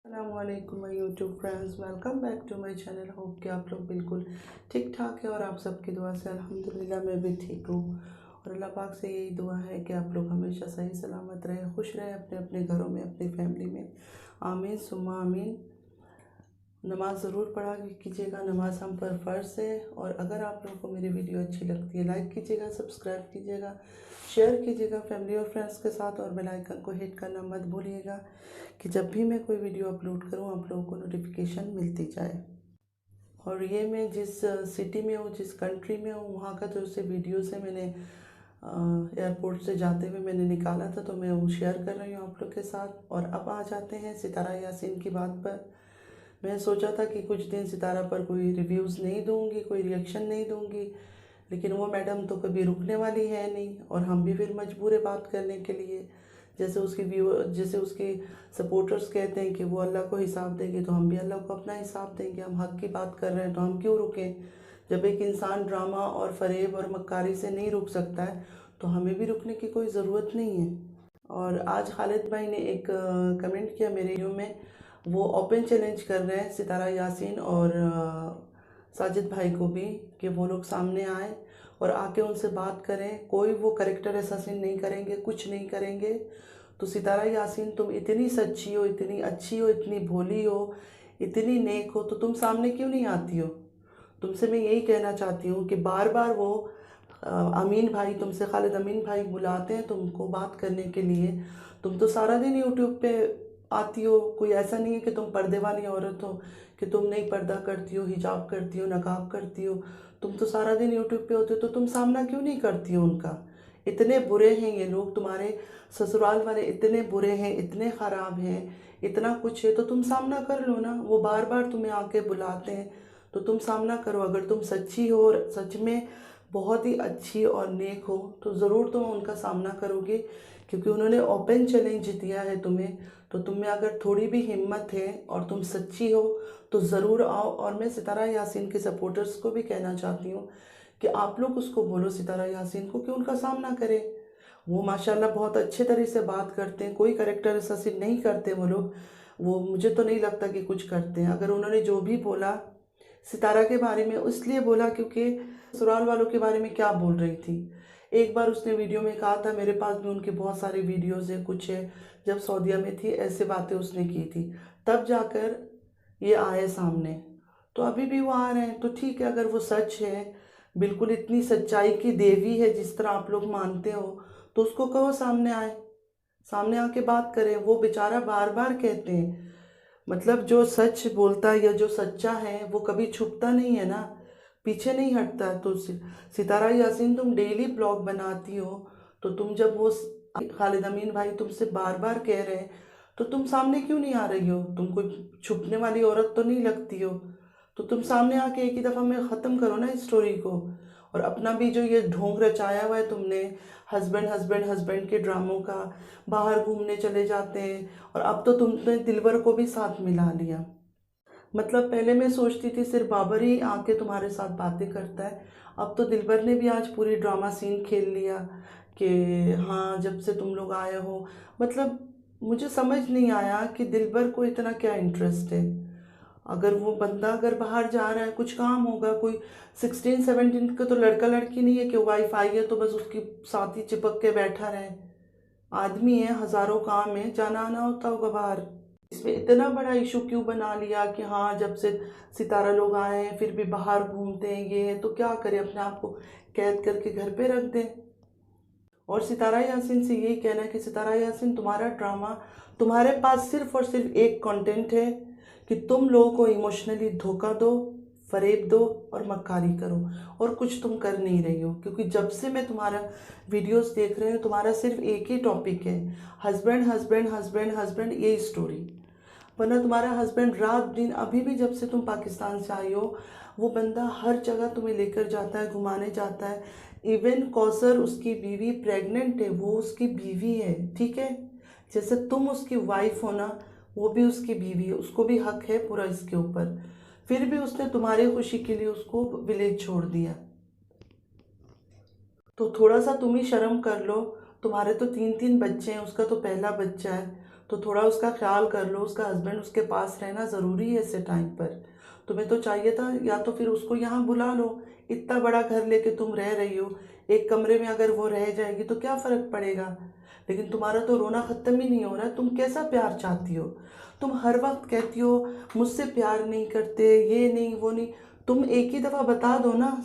अस्सलामुअलैकुम my YouTube friends, welcome back to my channel. Hope कि आप लोग बिल्कुल ठीक ठाक है और आप सबकी दुआ से अल्हम्दुलिल्लाह मैं भी ठीक हूँ। और अल्लाह पाक से यही दुआ है कि आप लोग हमेशा सही सलामत रहें, खुश रहें अपने अपने घरों में, अपनी फैमिली में। आमीन सुम्मा आमीन। नमाज़ ज़रूर पढ़ा कीजिएगा, नमाज हम पर फ़र्ज़ है। और अगर आप लोगों को मेरी वीडियो अच्छी लगती है, लाइक कीजिएगा, सब्सक्राइब कीजिएगा, शेयर कीजिएगा फैमिली और फ्रेंड्स के साथ, और बेल आइकन को हिट करना मत भूलिएगा कि जब भी मैं कोई वीडियो अपलोड करूं आप लोगों को नोटिफिकेशन मिलती जाए। और ये मैं जिस सिटी में हूँ, जिस कंट्री में हूँ, वहाँ का जो से वीडियोस है मैंने एयरपोर्ट से जाते हुए मैंने निकाला था, तो मैं वो शेयर कर रही हूँ आप लोग के साथ। और अब आ जाते हैं सितारा यासीन की बात पर। मैं सोचा था कि कुछ दिन सितारा पर कोई रिव्यूज़ नहीं दूंगी, कोई रिएक्शन नहीं दूंगी, लेकिन वो मैडम तो कभी रुकने वाली है नहीं, और हम भी फिर मजबूर है बात करने के लिए। जैसे उसके सपोर्टर्स कहते हैं कि वो अल्लाह को हिसाब देंगे, तो हम भी अल्लाह को अपना हिसाब देंगे। हम हक की बात कर रहे हैं तो हम क्यों रुकें। जब एक इंसान ड्रामा और फरेब और मक्कारी से नहीं रुक सकता है तो हमें भी रुकने की कोई ज़रूरत नहीं है। और आज खालिद भाई ने एक कमेंट किया मेरे वीडियो में। वो ओपन चैलेंज कर रहे हैं सितारा यासीन और साजिद भाई को भी कि वो लोग सामने आए और आके उनसे बात करें। कोई वो करेक्टर असैसिन नहीं करेंगे, कुछ नहीं करेंगे। तो सितारा यासीन, तुम इतनी सच्ची हो, इतनी अच्छी हो, इतनी भोली हो, इतनी नेक हो, तो तुम सामने क्यों नहीं आती हो। तुमसे मैं यही कहना चाहती हूँ कि बार बार वो अमीन भाई, तुमसे खालिद अमीन भाई बुलाते हैं तुमको बात करने के लिए। तुम तो सारा दिन यूट्यूब पे आती हो। कोई ऐसा नहीं है कि तुम पर्दे वाली औरत हो, कि तुम नहीं पर्दा करती हो, हिजाब करती हो, नकाब करती हो। तुम तो सारा दिन यूट्यूब पे होते हो, तो तुम सामना क्यों नहीं करती हो उनका। इतने बुरे हैं ये लोग, तुम्हारे ससुराल वाले इतने बुरे हैं, इतने ख़राब हैं, इतना कुछ है, तो तुम सामना कर लो ना। वो बार बार तुम्हें आके बुलाते हैं तो तुम सामना करो। अगर तुम सच्ची हो और सच में बहुत ही अच्छी और नेक हो तो ज़रूर तुम उनका सामना करोगे, क्योंकि उन्होंने ओपन चैलेंज दिया है तुम्हें। तो तुम में अगर थोड़ी भी हिम्मत है और तुम सच्ची हो तो ज़रूर आओ। और मैं सितारा यासीन के सपोर्टर्स को भी कहना चाहती हूँ कि आप लोग उसको बोलो, सितारा यासीन को, कि उनका सामना करें। वो माशाल्लाह बहुत अच्छे तरह से बात करते हैं, कोई करेक्टर असैसिन नहीं करते वो लोग। वो मुझे तो नहीं लगता कि कुछ करते हैं। अगर उन्होंने जो भी बोला सितारा के बारे में, इसलिए बोला क्योंकि ससुराल वालों के बारे में क्या बोल रही थी। एक बार उसने वीडियो में कहा था, मेरे पास भी उनके बहुत सारे वीडियोज़ है, कुछ है, जब सऊदीया में थी ऐसे बातें उसने की थी, तब जाकर ये आए सामने। तो अभी भी वो आ रहे हैं तो ठीक है। अगर वो सच है, बिल्कुल इतनी सच्चाई की देवी है जिस तरह आप लोग मानते हो, तो उसको कहो सामने आए, सामने आके बात करें। वो बेचारा बार बार कहते हैं, मतलब जो सच बोलता है या जो सच्चा है वो कभी छुपता नहीं है ना, पीछे नहीं हटता। तो सितारा यासीन, तुम डेली ब्लॉग बनाती हो, तो तुम जब वो खालिद अमीन भाई तुमसे बार बार कह रहे हैं तो तुम सामने क्यों नहीं आ रही हो। तुम कोई छुपने वाली औरत तो नहीं लगती हो, तो तुम सामने आके एक ही दफ़ा में ख़त्म करो ना इस स्टोरी को। और अपना भी जो ये ढोंग रचाया हुआ है तुमने, हस्बैंड हस्बैंड हस्बैंड के ड्रामों का, बाहर घूमने चले जाते हैं, और अब तो तुमने दिलबर को भी साथ मिला लिया। मतलब पहले मैं सोचती थी सिर्फ बाबर ही आके तुम्हारे साथ बातें करता है, अब तो दिलबर ने भी आज पूरी ड्रामा सीन खेल लिया कि हाँ जब से तुम लोग आए हो। मतलब मुझे समझ नहीं आया कि दिलबर को इतना क्या इंटरेस्ट है। अगर वो बंदा अगर बाहर जा रहा है, कुछ काम होगा, कोई 16-17 का तो लड़का लड़की नहीं है कि वाईफाई है तो बस उसकी साथ ही चिपक के बैठा रहे। आदमी है, हजारों काम है, जाना आना होता होगा बाहर। इसमें इतना बड़ा इशू क्यों बना लिया कि हाँ जब से सितारा लोग आए हैं फिर भी बाहर घूमते हैं, ये है, तो क्या करें, अपने आप को कैद करके घर पे रख दें। और सितारा यासीन से यही कहना है कि सितारा यासीन, तुम्हारा ड्रामा, तुम्हारे पास सिर्फ और सिर्फ एक कंटेंट है कि तुम लोगों को इमोशनली धोखा दो, फरेब दो और मक्कारी करो, और कुछ तुम कर नहीं रही हो। क्योंकि जब से मैं तुम्हारा वीडियोस देख रही हूँ तुम्हारा सिर्फ एक ही टॉपिक है, हस्बैंड हस्बैंड हस्बैंड हस्बैंड, यही स्टोरी। वरना तुम्हारा हस्बैंड रात दिन, अभी भी जब से तुम पाकिस्तान से आई हो, वो बंदा हर जगह तुम्हें लेकर जाता है, घुमाने जाता है। इवन कौसर उसकी बीवी प्रेग्नेंट है, वो उसकी बीवी है, ठीक है। जैसे तुम उसकी वाइफ हो ना, वो भी उसकी बीवी है, उसको भी हक है पूरा इसके ऊपर। फिर भी उसने तुम्हारी खुशी के लिए उसको विलेज छोड़ दिया। तो थोड़ा सा तुम ही शर्म कर लो। तुम्हारे तो 3-3 बच्चे हैं, उसका तो पहला बच्चा है, तो थोड़ा उसका ख्याल कर लो। उसका हस्बैंड उसके पास रहना ज़रूरी है ऐसे टाइम पर। तुम्हें तो चाहिए था या तो फिर उसको यहाँ बुला लो। इतना बड़ा घर लेके तुम रह रही हो, एक कमरे में अगर वो रह जाएगी तो क्या फ़र्क पड़ेगा। लेकिन तुम्हारा तो रोना ख़त्म ही नहीं हो रहा है। तुम कैसा प्यार चाहती हो? तुम हर वक्त कहती हो मुझसे प्यार नहीं करते, ये नहीं वो नहीं। तुम एक ही दफ़ा बता दो ना।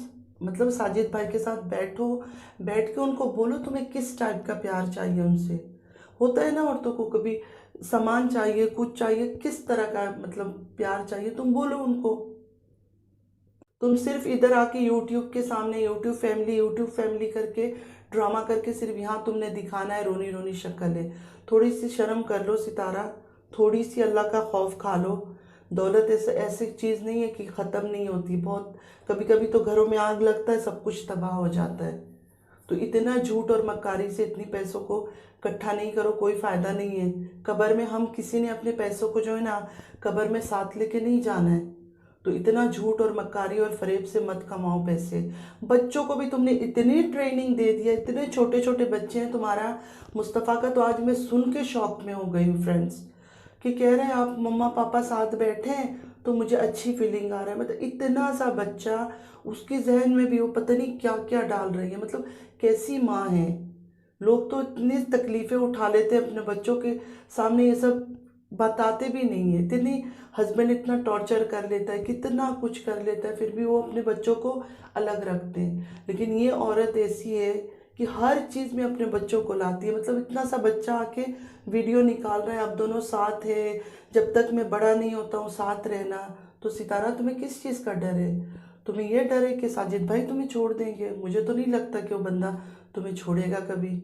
मतलब साजिद भाई के साथ बैठो, बैठ के उनको बोलो तुम्हें किस टाइप का प्यार चाहिए उनसे। होता है ना औरतों को कभी सामान चाहिए, कुछ चाहिए, किस तरह का मतलब प्यार चाहिए, तुम बोलो उनको। तुम सिर्फ इधर आके यूट्यूब के सामने यूट्यूब फैमिली करके ड्रामा करके सिर्फ यहाँ तुमने दिखाना है रोनी रोनी शक्ल है। थोड़ी सी शर्म कर लो सितारा, थोड़ी सी अल्लाह का खौफ खा लो। दौलत ऐसे ऐसी चीज़ नहीं है कि ख़त्म नहीं होती। बहुत कभी कभी तो घरों में आग लगता है, सब कुछ तबाह हो जाता है। तो इतना झूठ और मक्कारी से इतनी पैसों को इकट्ठा नहीं करो, कोई फ़ायदा नहीं है। कब्र में हम किसी ने अपने पैसों को जो है ना कब्र में साथ लेके नहीं जाना है। तो इतना झूठ और मक्कारी और फरेब से मत कमाओ पैसे। बच्चों को भी तुमने इतनी ट्रेनिंग दे दिया, इतने छोटे छोटे बच्चे हैं तुम्हारा। मुस्तफ़ा का तो आज मैं सुन के शौक में हो गई हूँ फ्रेंड्स, कि कह रहे हैं आप मम्मा पापा साथ बैठे हैं तो मुझे अच्छी फीलिंग आ रहा है। मतलब इतना सा बच्चा, उसके जहन में भी वो पता नहीं क्या क्या डाल रही है। मतलब कैसी माँ है। लोग तो इतनी तकलीफ़ें उठा लेते हैं अपने बच्चों के सामने, ये सब बताते भी नहीं है। इतनी हस्बैंड इतना टॉर्चर कर लेता है, कितना कुछ कर लेता है, फिर भी वो अपने बच्चों को अलग रखते हैं। लेकिन ये औरत ऐसी है कि हर चीज़ में अपने बच्चों को लाती है। मतलब इतना सा बच्चा आके वीडियो निकाल रहा है, अब दोनों साथ है, जब तक मैं बड़ा नहीं होता हूँ साथ रहना। तो सितारा तुम्हें किस चीज़ का डर है? तुम्हें ये डर है कि साजिद भाई तुम्हें छोड़ देंगे? मुझे तो नहीं लगता कि वो बंदा तुम्हें छोड़ेगा कभी।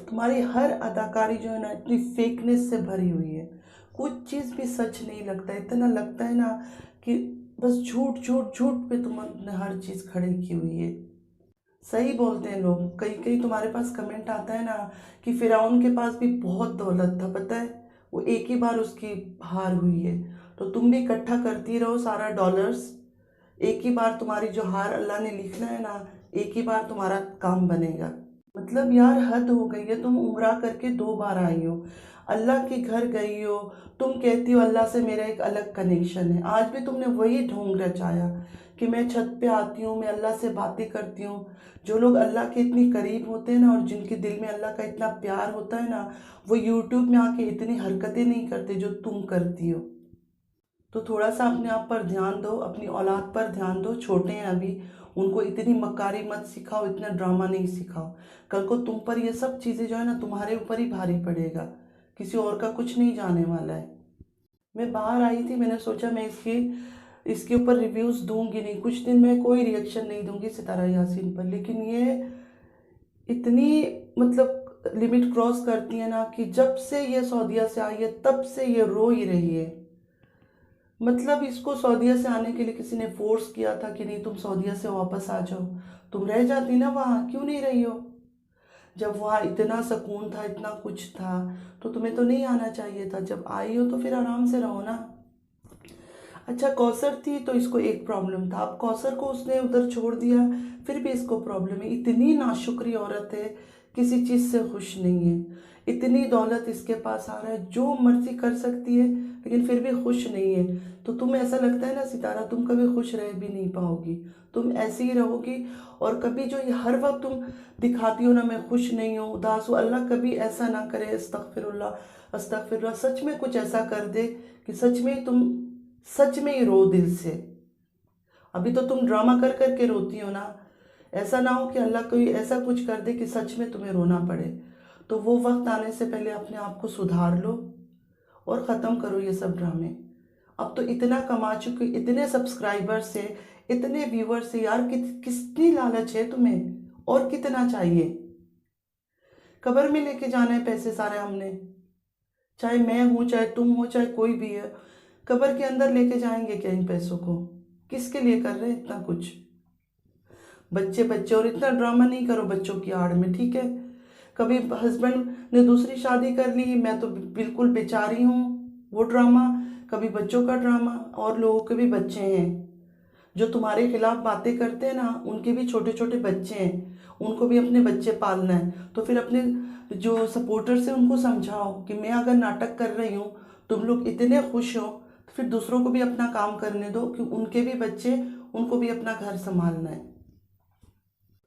तुम्हारी हर अदाकारी जो है ना इतनी फेकनेस से भरी हुई है, कुछ चीज़ भी सच नहीं लगता। इतना लगता है ना कि बस झूठ झूठ झूठ पे तुमने हर चीज़ खड़ी की हुई है। सही बोलते हैं लोग, कई कई तुम्हारे पास कमेंट आता है ना कि फिरौन के पास भी बहुत दौलत था, पता है, वो एक ही बार उसकी हार हुई है। तो तुम भी इकट्ठा करती रहो सारा डॉलर्स, एक ही बार तुम्हारी जो हार अल्लाह ने लिखना है ना, एक ही बार तुम्हारा काम बनेगा। मतलब यार हद हो गई है। तुम उम्रा करके 2 बार आई हो, अल्लाह के घर गई हो, तुम कहती हो अल्लाह से मेरा एक अलग कनेक्शन है। आज भी तुमने वही ढोंग रचाया कि मैं छत पे आती हूँ, मैं अल्लाह से बातें करती हूँ। जो लोग अल्लाह के इतनी करीब होते हैं ना और जिनके दिल में अल्लाह का इतना प्यार होता है ना, वो यूट्यूब में आके इतनी हरकतें नहीं करते जो तुम करती हो। तो थोड़ा सा अपने आप पर ध्यान दो, अपनी औलाद पर ध्यान दो। छोटे हैं अभी, उनको इतनी मक्कारी मत सिखाओ, इतना ड्रामा नहीं सिखाओ। कल को तुम पर ये सब चीज़ें जो है ना तुम्हारे ऊपर ही भारी पड़ेगा, किसी और का कुछ नहीं जाने वाला है। मैं बाहर आई थी, मैंने सोचा मैं इसके ऊपर रिव्यूज़ दूंगी नहीं, कुछ दिन में कोई रिएक्शन नहीं दूंगी सितारा यासीन पर। लेकिन ये इतनी मतलब लिमिट क्रॉस करती है ना कि जब से ये सऊदीया से आई है तब से ये रो ही रही है। मतलब इसको सऊदीया से आने के लिए किसी ने फोर्स किया था कि नहीं तुम सऊदीया से वापस आ जाओ, तुम रह जाती ना वहाँ, क्यों नहीं रही हो? जब वहाँ इतना सुकून था, इतना कुछ था, तो तुम्हें तो नहीं आना चाहिए था। जब आई हो तो फिर आराम से रहो ना। अच्छा कौसर थी तो इसको एक प्रॉब्लम था, अब कौसर को उसने उधर छोड़ दिया, फिर भी इसको प्रॉब्लम है। इतनी नाशुक्री औरत है, किसी चीज़ से खुश नहीं है। इतनी दौलत इसके पास आ रहा है, जो मर्जी कर सकती है, लेकिन फिर भी खुश नहीं है। तो तुम ऐसा लगता है ना सितारा, तुम कभी खुश रह भी नहीं पाओगी, तुम ऐसी ही रहोगी। और कभी जो ये हर वक्त तुम दिखाती हो ना मैं खुश नहीं हूँ, उदास हूँ, अल्लाह कभी ऐसा ना करे। अस्तगफिरुल्लाह अस्तगफिरुल्लाह, सच में कुछ ऐसा कर दे कि सच में तुम सच में ही रो दिल से। अभी तो तुम ड्रामा कर कर के रोती हो ना, ऐसा ना हो कि अल्लाह कोई ऐसा कुछ कर दे कि सच में तुम्हें रोना पड़े। तो वो वक्त आने से पहले अपने आप को सुधार लो और ख़त्म करो ये सब ड्रामे। अब तो इतना कमा चुके, इतने सब्सक्राइबर्स है, इतने व्यूवर्स है यार, कितनी लालच है तुम्हें, और कितना चाहिए? कब्र में लेके जाना है पैसे सारे हमने, चाहे मैं हूँ, चाहे तुम हो, चाहे कोई भी है, कब्र के अंदर लेके जाएंगे क्या इन पैसों को? किसके लिए कर रहे हैं इतना कुछ? बच्चे बच्चे, और इतना ड्रामा नहीं करो बच्चों की आड़ में, ठीक है? कभी हस्बैंड ने दूसरी शादी कर ली, मैं तो बिल्कुल बेचारी हूँ, वो ड्रामा। कभी बच्चों का ड्रामा, और लोगों के भी बच्चे हैं जो तुम्हारे खिलाफ बातें करते हैं ना, उनके भी छोटे छोटे बच्चे हैं, उनको भी अपने बच्चे पालना है। तो फिर अपने जो सपोर्टर्स हैं उनको समझाओ कि मैं अगर नाटक कर रही हूँ, तुम लोग इतने खुश हो, तो फिर दूसरों को भी अपना काम करने दो कि उनके भी बच्चे, उनको भी अपना घर संभालना है।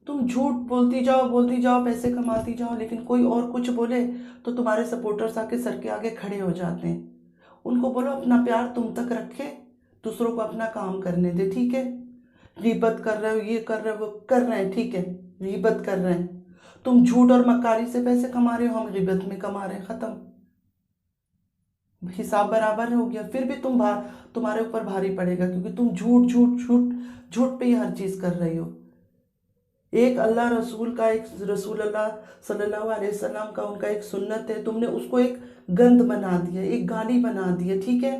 तुम झूठ बोलती जाओ, पैसे कमाती जाओ, लेकिन कोई और कुछ बोले तो तुम्हारे सपोर्टर्स आके सर के आगे खड़े हो जाते हैं। उनको बोलो अपना प्यार तुम तक रखे, दूसरों को अपना काम करने दे, ठीक है। गीबत कर रहे हो, ये कर रहे हो, वो कर रहे हैं, ठीक है, गीबत कर रहे हैं। तुम झूठ और मक्कारी से पैसे कमा रहे हो, हम गीबत में कमा रहे हैं, खत्म, हिसाब बराबर हो गया। फिर भी तुम्हारे ऊपर भारी पड़ेगा, क्योंकि तुम झूठ झूठ झूठ झूठ पे ही हर चीज कर रही हो। एक अल्लाह रसूल का, एक रसूल अल्लाह सल्लल्लाहु अलैहि वसल्लम का, उनका एक सुन्नत है, तुमने उसको एक गंद बना दिया, एक गाली बना दी है, ठीक है।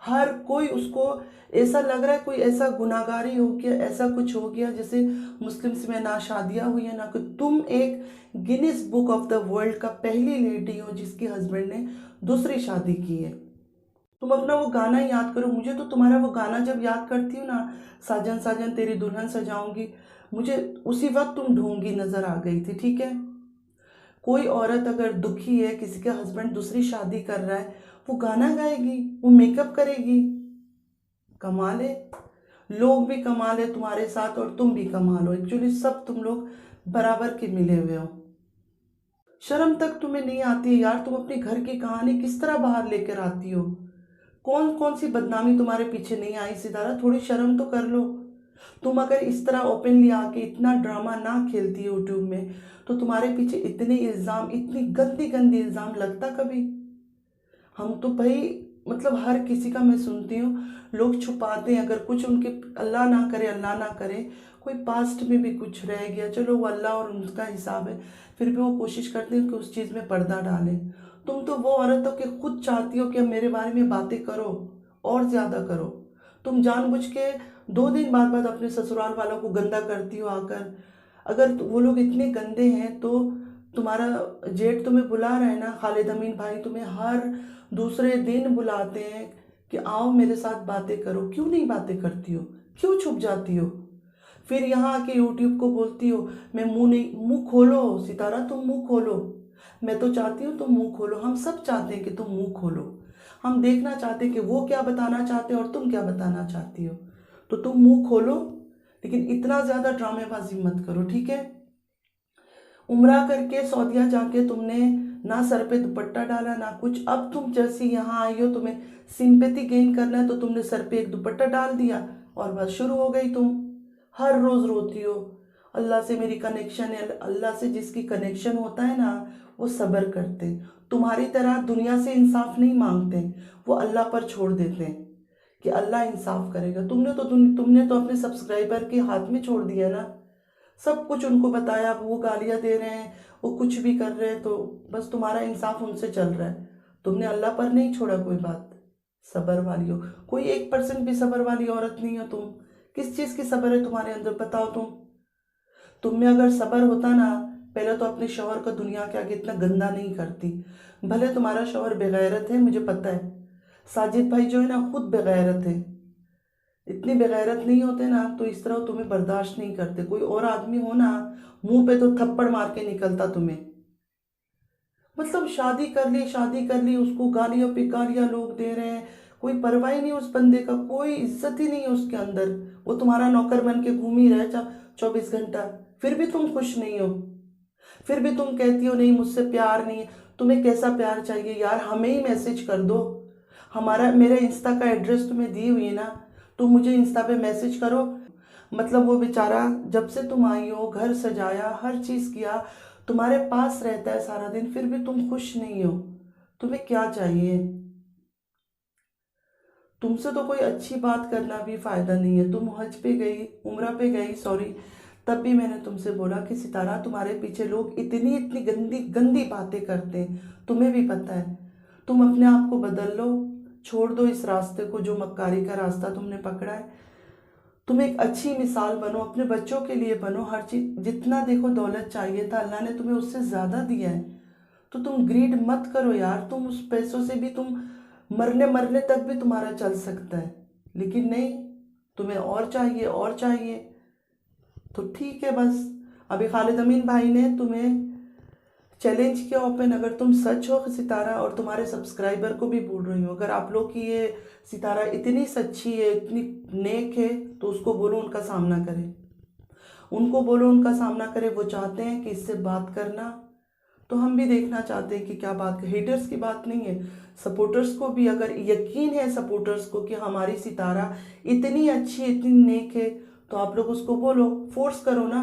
हर कोई उसको, ऐसा लग रहा है कोई ऐसा गुनाहगारी हो गया, ऐसा कुछ हो गया जैसे मुस्लिम्स में ना शादियां हुई है ना कुछ। तुम एक Guinness book of the world का पहली लेडी हो जिसकी हस्बैंड ने दूसरी शादी की है। तुम अपना वो गाना याद करो। मुझे तो तुम्हारा वो गाना जब याद करती हूँ ना, साजन साजन तेरी दुल्हन सजाऊंगी, मुझे उसी वक्त तुम ढूंढी नजर आ गई थी, ठीक है। कोई औरत अगर दुखी है, किसी का हस्बैंड दूसरी शादी कर रहा है, वो गाना गाएगी, वो मेकअप करेगी, कमा ले, लोग भी कमा ले तुम्हारे साथ और तुम भी कमा लो। एक्चुअली सब तुम लोग बराबर के मिले हुए हो। शर्म तक तुम्हें नहीं आती है यार। तुम अपने घर की कहानी किस तरह बाहर लेकर आती हो। कौन कौन सी बदनामी तुम्हारे पीछे नहीं आई सितारा, थोड़ी शर्म तो कर लो। तुम अगर इस तरह ओपनली आके इतना ड्रामा ना खेलती यूट्यूब में, तो तुम्हारे पीछे इतने इल्जाम, इतनी गंदी गंदी इल्जाम लगता कभी। हम तो भाई, मतलब हर किसी का मैं सुनती हूँ, लोग छुपाते हैं अगर कुछ उनके, अल्लाह ना करे, अल्लाह ना करे कोई पास्ट में भी कुछ रह गया, चलो वो अल्लाह और उनका हिसाब है, फिर भी वो कोशिश करते हैं कि उस चीज़ में पर्दा डालें। तुम तो वो औरत हो कि खुद चाहती हो कि अब मेरे बारे में बातें करो और ज़्यादा करो। तुम जानबूझ के 2 दिन बाद अपने ससुराल वालों को गंदा करती हो आकर। अगर वो लोग इतने गंदे हैं तो तुम्हारा जेठ तुम्हें बुला रहा है ना, खालिद अमीन भाई तुम्हें हर दूसरे दिन बुलाते हैं कि आओ मेरे साथ बातें करो। क्यों नहीं बातें करती हो, क्यों छुप जाती हो। फिर यहाँ आके यूट्यूब को बोलती हो मैं मुंह नहीं, मुंह खोलो सितारा, तुम मुंह खोलो। मैं तो चाहती हूँ तुम मुंह खोलो, हम सब चाहते हैं कि तुम मुंह खोलो। हम देखना चाहते हैं कि वो क्या बताना चाहते हैं और तुम क्या बताना चाहती हो। तो तुम मुंह खोलो, लेकिन इतना ज्यादा ड्रामेबाजी मत करो, ठीक है। उम्रा करके सऊदीया जाके तुमने ना सर पे दुपट्टा डाला ना कुछ, अब तुम जैसे यहाँ आई हो, तुम्हें सिंपैथी गेन करना है तो तुमने सर पे एक दुपट्टा डाल दिया और बस शुरू हो गई तुम। हर रोज रोती हो अल्लाह से मेरी कनेक्शन है। अल्लाह से जिसकी कनेक्शन होता है ना, वो सब्र करते हैं। तुम्हारी तरह दुनिया से इंसाफ नहीं मांगते, वो अल्लाह पर छोड़ देते हैं कि अल्लाह इंसाफ करेगा। तुमने तो अपने सब्सक्राइबर के हाथ में छोड़ दिया ना, सब कुछ उनको बताया, अब वो गालियां दे रहे हैं, वो कुछ भी कर रहे हैं, तो बस तुम्हारा इंसाफ उनसे चल रहा है। तुमने अल्लाह पर नहीं छोड़ा कोई बात। सबर वाली हो, कोई 1% भी सबर वाली औरत नहीं हो तुम। किस चीज की सबर है तुम्हारे अंदर, बताओ तुम में अगर सबर होता ना, पहले तो अपने शौहर का दुनिया के आगे इतना गंदा नहीं करती। भले तुम्हारा शौहर बेगैरत है, मुझे पता है। साजिद भाई जो है ना, खुद बेगैरत है। इतने बेगैरत नहीं होते ना तो इस तरह तुम्हें बर्दाश्त नहीं करते। कोई और आदमी हो ना, मुंह पे तो थप्पड़ मार के निकलता तुम्हें। मतलब शादी कर ली, उसको गालियों पे गालियां लोग दे रहे हैं, कोई परवाह ही नहीं उस बंदे का, कोई इज्जत ही नहीं है उसके अंदर। वो तुम्हारा नौकर बन के घूम ही रहे 24 घंटा, फिर भी तुम खुश नहीं हो। फिर भी तुम कहती हो नहीं मुझसे प्यार नहीं है। तुम्हें कैसा प्यार चाहिए यार, हमें ही मैसेज कर दो। हमारा मेरे इंस्टा का एड्रेस तुम्हें दी हुई है ना, तुम मुझे इंस्टा पे मैसेज करो। मतलब वो बेचारा जब से तुम आई हो, घर सजाया, हर चीज किया, तुम्हारे पास रहता है सारा दिन, फिर भी तुम खुश नहीं हो। तुम्हें क्या चाहिए। तुमसे तो कोई अच्छी बात करना भी फायदा नहीं है। तुम हज पे गई, उम्रा पे गई, सॉरी, तब भी मैंने तुमसे बोला कि सितारा तुम्हारे पीछे लोग इतनी इतनी गंदी गंदी बातें करते हैं, तुम्हें भी पता है। तुम अपने आप को बदल लो, छोड़ दो इस रास्ते को जो मक्कारी का रास्ता तुमने पकड़ा है। तुम एक अच्छी मिसाल बनो, अपने बच्चों के लिए बनो। हर चीज जितना देखो दौलत चाहिए था, अल्लाह ने तुम्हें उससे ज्यादा दिया है, तो तुम ग्रीड मत करो यार। तुम उस पैसों से भी तुम मरने मरने तक भी तुम्हारा चल सकता है, लेकिन नहीं, तुम्हें और चाहिए और चाहिए। तो ठीक है बस, अभी खालिद अमीन भाई ने तुम्हें चैलेंज किया ओपन, अगर तुम सच हो सितारा और तुम्हारे सब्सक्राइबर को भी बोल रही हो, अगर आप लोग की ये सितारा इतनी सच्ची है, इतनी नेक है, तो उसको बोलो उनका सामना करें, उनको बोलो उनका सामना करें। वो चाहते हैं कि इससे बात करना, तो हम भी देखना चाहते हैं कि क्या बात। हेटर्स की बात नहीं है, सपोर्टर्स को भी अगर यकीन है, सपोर्टर्स को कि हमारी सितारा इतनी अच्छी इतनी नेक है, तो आप लोग उसको बोलो, फोर्स करो ना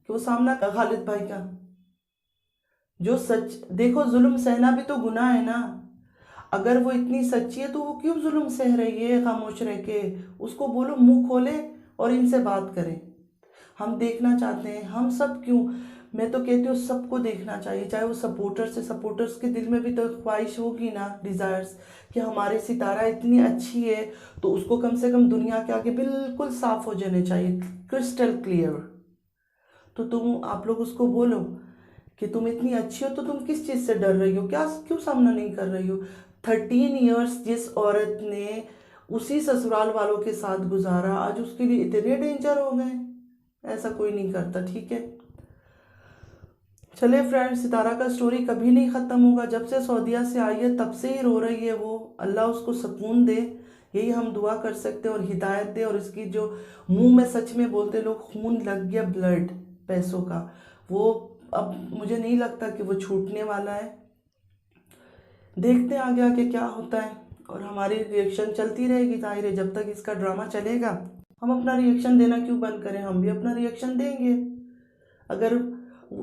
कि वो सामना कर खालिद भाई का। जो सच देखो, जुल्म सहना भी तो गुनाह है ना। अगर वो इतनी सच्ची है तो वो क्यों जुल्म सह रही है खामोश रह के? उसको बोलो मुंह खोले और इनसे बात करें। हम देखना चाहते हैं, हम सब क्यों, मैं तो कहती हूँ सबको देखना चाहिए, चाहे वो सपोर्टर्स है, सपोर्टर्स के दिल में भी तो ख्वाहिश होगी ना, डिज़ायर्स, कि हमारे सितारा इतनी अच्छी है तो उसको कम से कम दुनिया के आगे बिल्कुल साफ हो जाने चाहिए, क्रिस्टल क्लियर। तो तुम आप लोग उसको बोलो कि तुम इतनी अच्छी हो तो तुम किस चीज़ से डर रही हो, क्या क्यों सामना नहीं कर रही हो? 13 ईयर्स जिस औरत ने उसी ससुराल वालों के साथ गुजारा, आज उसके लिए इतने डेंजर हो गए। ऐसा कोई नहीं करता, ठीक है। चले फ्रेंड्स, सितारा का स्टोरी कभी नहीं ख़त्म होगा। जब से सऊदीया से आई है तब से ही रो रही है वो। अल्लाह उसको सुकून दे, यही हम दुआ कर सकते हैं, और हिदायत दे। और इसकी जो मुंह में सच में बोलते लोग, खून लग गया ब्लड पैसों का, वो अब मुझे नहीं लगता कि वो छूटने वाला है। देखते हैं आगे आगे क्या होता है, और हमारी रिएक्शन चलती रहेगी, जाहिर है जब तक इसका ड्रामा चलेगा। हम अपना रिएक्शन देना क्यों बंद करें, हम भी अपना रिएक्शन देंगे। अगर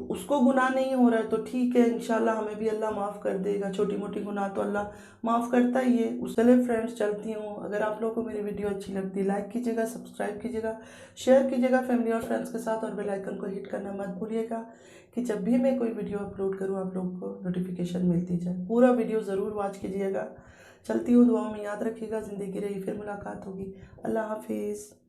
उसको गुनाह नहीं हो रहा है तो ठीक है, इंशाल्लाह हमें भी अल्लाह माफ़ कर देगा। छोटी मोटी गुनाह तो अल्लाह माफ़ करता ही है। उस चले फ्रेंड्स, चलती हूँ। अगर आप लोगों को मेरी वीडियो अच्छी लगती है, लाइक कीजिएगा, सब्सक्राइब कीजिएगा, शेयर कीजिएगा फैमिली और फ्रेंड्स के साथ, और बेल आइकन को हिट करना मत भूलिएगा कि जब भी मैं कोई वीडियो अपलोड करूँ आप लोगों को नोटिफिकेशन मिलती जाए। पूरा वीडियो ज़रूर वॉच कीजिएगा। चलती हूँ, दुआ में याद रखिएगा। ज़िंदगी रही, फिर मुलाकात होगी। अल्लाह हाफिज़।